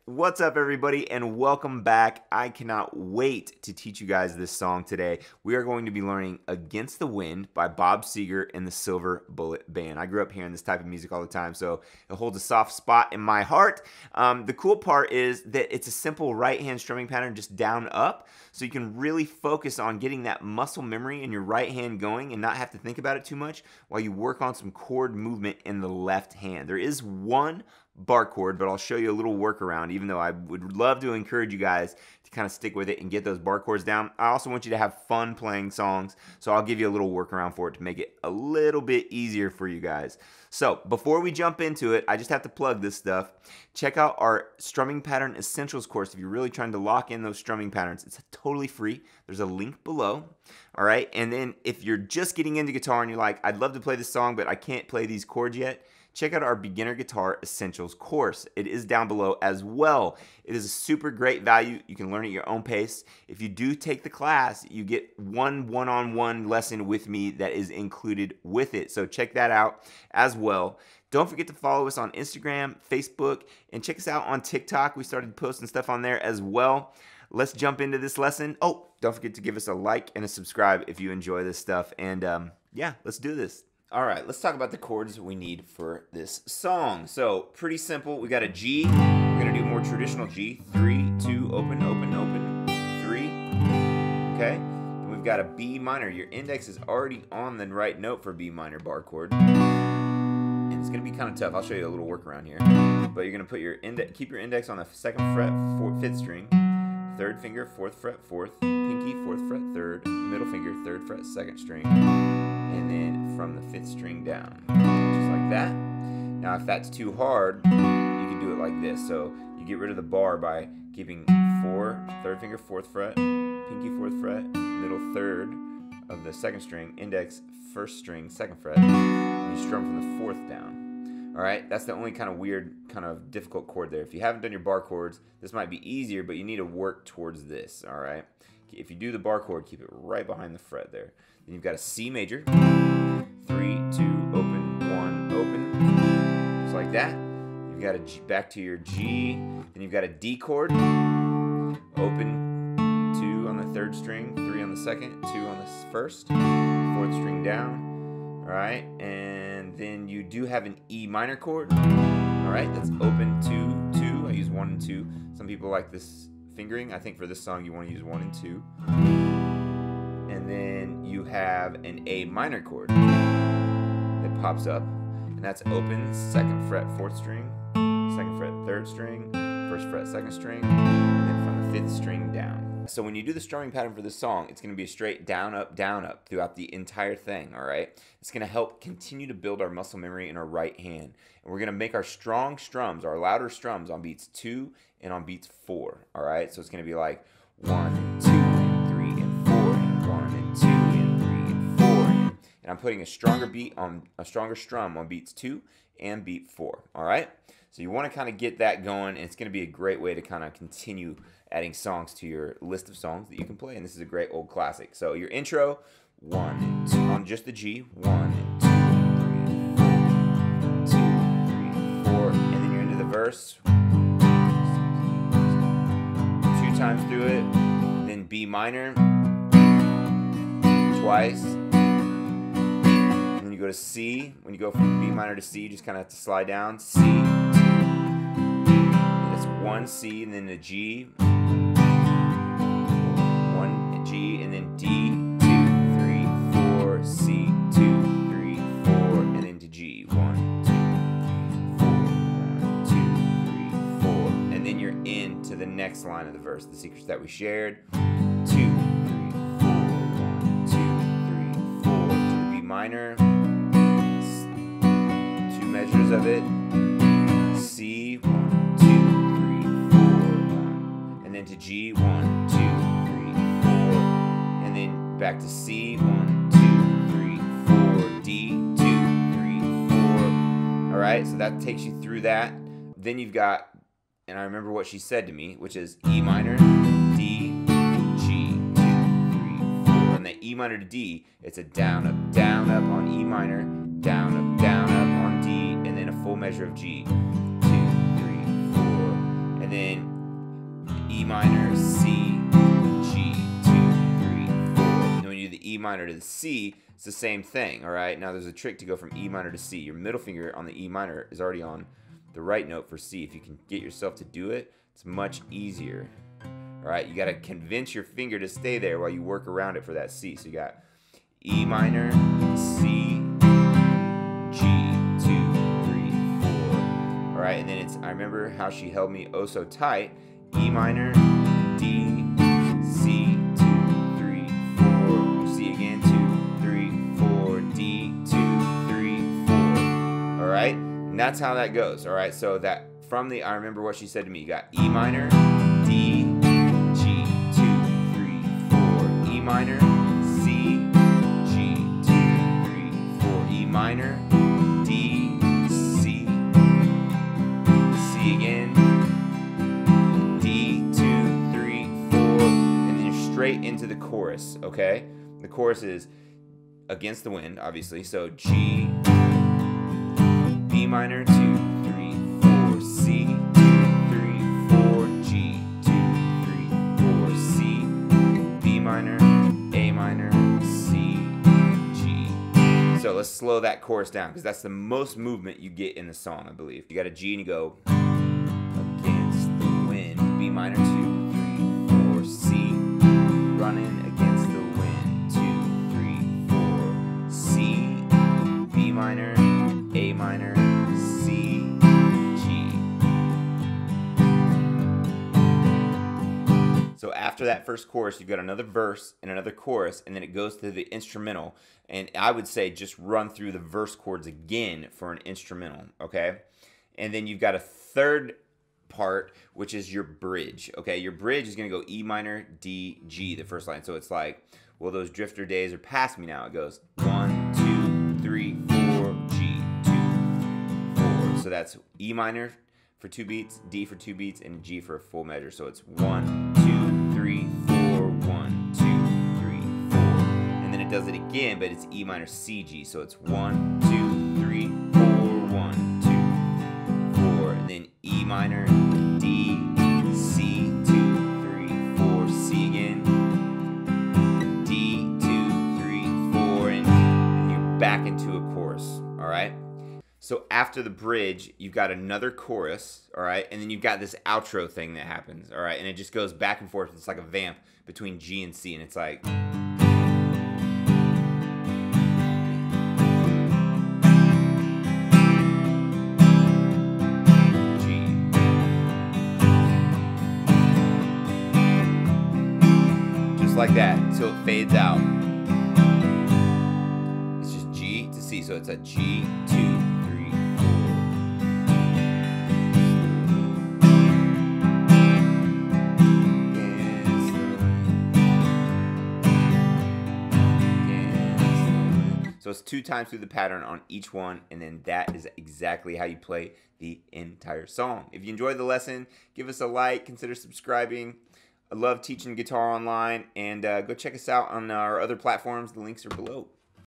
What's up, everybody, and welcome back. I cannot wait to teach you guys this song today. We are going to be learning Against the Wind by Bob Seger and the Silver Bullet Band. I grew up hearing this type of music all the time, so it holds a soft spot in my heart. The cool part is that it's a simple right-hand strumming pattern, just down up, so you can really focus on getting that muscle memory in your right hand going and not have to think about it too much while you work on some chord movement in the left hand. There is one bar chord, but I'll show you a little workaround, even though I would love to encourage you guys to kind of stick with it and get those bar chords down. I also want you to have fun playing songs, so I'll give you a little workaround for it to make it a little bit easier for you guys. So before we jump into it, I just have to plug this stuff. Check out our Strumming Pattern Essentials course if you're really trying to lock in those strumming patterns. It's totally free. There's a link below. All right, and then if you're just getting into guitar and you're like, I'd love to play this song, but I can't play these chords yet, check out our Beginner Guitar Essentials course. It is down below as well. It is a super great value. You can learn at your own pace. If you do take the class, you get one-on-one lesson with me that is included with it. So check that out as well. Don't forget to follow us on Instagram, Facebook, and check us out on TikTok. We started posting stuff on there as well. Let's jump into this lesson. Oh, don't forget to give us a like and a subscribe if you enjoy this stuff. And yeah, let's do this. All right, let's talk about the chords we need for this song. So pretty simple. We got a G. We're gonna do more traditional G. 3, 2, open, open, open. 3. Okay. And we've got a B minor. Your index is already on the right note for B minor bar chord. And it's gonna be kind of tough. I'll show you a little workaround here. But you're gonna put your keep your index on the 2nd fret, 5th string, 3rd finger, 4th fret, 4th, pinky, 4th fret, 3rd, middle finger, 3rd fret, 2nd string. And then from the 5th string down, just like that. Now if that's too hard, you can do it like this. So you get rid of the bar by keeping 3rd finger, 4th fret, pinky 4th fret, middle 3rd of the 2nd string, index 1st string, 2nd fret, and you strum from the 4th down. Alright, that's the only kind of weird, kind of difficult chord there. If you haven't done your bar chords, this might be easier, but you need to work towards this, alright? If you do the bar chord, keep it right behind the fret there. Then you've got a C major, 3, 2, open, 1, open, just like that. You've got a G, back to your G, then you've got a D chord, open, 2 on the 3rd string, 3 on the 2nd, 2 on the 1st, 4th string down, all right, and then you do have an E minor chord, all right, that's open, 2, 2, I use 1 and 2. Some people like this fingering. I think for this song you want to use 1 and 2. And then you have an A minor chord that pops up, and that's open, 2nd fret, 4th string, 2nd fret, 3rd string, 1st fret, 2nd string, and then from the 5th string down. So when you do the strumming pattern for this song, it's going to be a straight down, up throughout the entire thing, all right? It's going to help continue to build our muscle memory in our right hand. And we're going to make our strong strums, our louder strums on beats 2 and on beats 4, all right? So it's going to be like 1 and 2 and 3 and 4 and 1 and 2 and 3 and 4. And I'm putting a stronger strum on beats 2 and beat 4, all right? So you want to kind of get that going, and it's going to be a great way to kind of continue adding songs to your list of songs that you can play, and this is a great old classic. So your intro, 1 and 2 on just the G, 1 and 2 and 3, 4, 2, 3, 4, and then you're into the verse, 2 times through it, then B minor, twice, and then you go to C. When you go from B minor to C, you just kind of have to slide down, C, 2, and it's 1 C, and then a G, 1 G, and then D, 2, 3, 4, C, 2, 3, 4, and then to G, 1, 2, 3, 4, 1, 2, 3, 4, and then you're into the next line of the verse, the secrets that we shared, 2, 3, 4, 1, 2, 3, 4, to the B minor, 2 measures of it, C, 1, 2, 3, 4, 1, and then to G, 1, 2, 3, 4, and then back to C, 1, 2, 3, 4, D, 2, 3, 4. All right, so that takes you through that. Then you've got, and I remember what she said to me, which is E minor, D, G, 2, 3, 4. On the E minor to D, it's a down, up on E minor, down, up on D, and then a full measure of G, 2, 3, 4. And then E minor, C, G, 2, 3, 4. And when you do the E minor to the C, it's the same thing, all right? Now there's a trick to go from E minor to C. Your middle finger on the E minor is already on the right note for C. If you can get yourself to do it, it's much easier. All right, you got to convince your finger to stay there while you work around it for that C. So you got E minor, C, G, 2, 3, 4. All right, and then it's, I remember how she held me oh so tight. E minor, D, C, 2, 3, 4. C again, 2, 3, 4. D, 2, 3, 4. All right, and that's how that goes. All right, so that from the, I remember what she said to me. You got E minor, D, G, 2, 3, 4. E minor, C, G, 2, 3, 4. E minor, D, C, C again, D, 2, 3, 4, and then you're straight into the chorus, okay? The chorus is Against the Wind, obviously, so G, B minor, 2, 3, 4, C, 2, 3, 4, G, 2, 3, 4, C, B minor, A minor, C, G. So let's slow that chorus down because that's the most movement you get in the song, I believe. You got a G and you go against the wind, B minor, 2, 3, 4, C, running against the wind, 2, 3, 4, C, B minor, A minor, C, G. So after that first chorus, you've got another verse and another chorus, and then it goes to the instrumental. And I would say just run through the verse chords again for an instrumental, okay? And then you've got a third part, which is your bridge, okay? Your bridge is going to go E minor, D, G, the first line. So it's like, well, those drifter days are past me now. It goes 1, 2, 3, 4, G, 2, 4. So that's E minor for 2 beats, D for 2 beats, and G for a full measure. So it's 1, 2, 3, 4, 1, 2, 3, 4. And then it does it again, but it's E minor, C, G. So it's 1, 2, 3, 4, 1, 2, 4. And then E minor, D, C, 2, 3, 4, C again, D, 2, 3, 4, and you're back into a chorus, all right? So after the bridge, you've got another chorus, all right? And then you've got this outro thing that happens, all right? And it just goes back and forth. It's like a vamp between G and C, and it's like... like that until it fades out. It's just G to C, so it's a G, 2, 3, 4. So it's 2 times through the pattern on each one, and then that is exactly how you play the entire song. If you enjoyed the lesson, give us a like, consider subscribing. I love teaching guitar online, and go check us out on our other platforms. The links are below.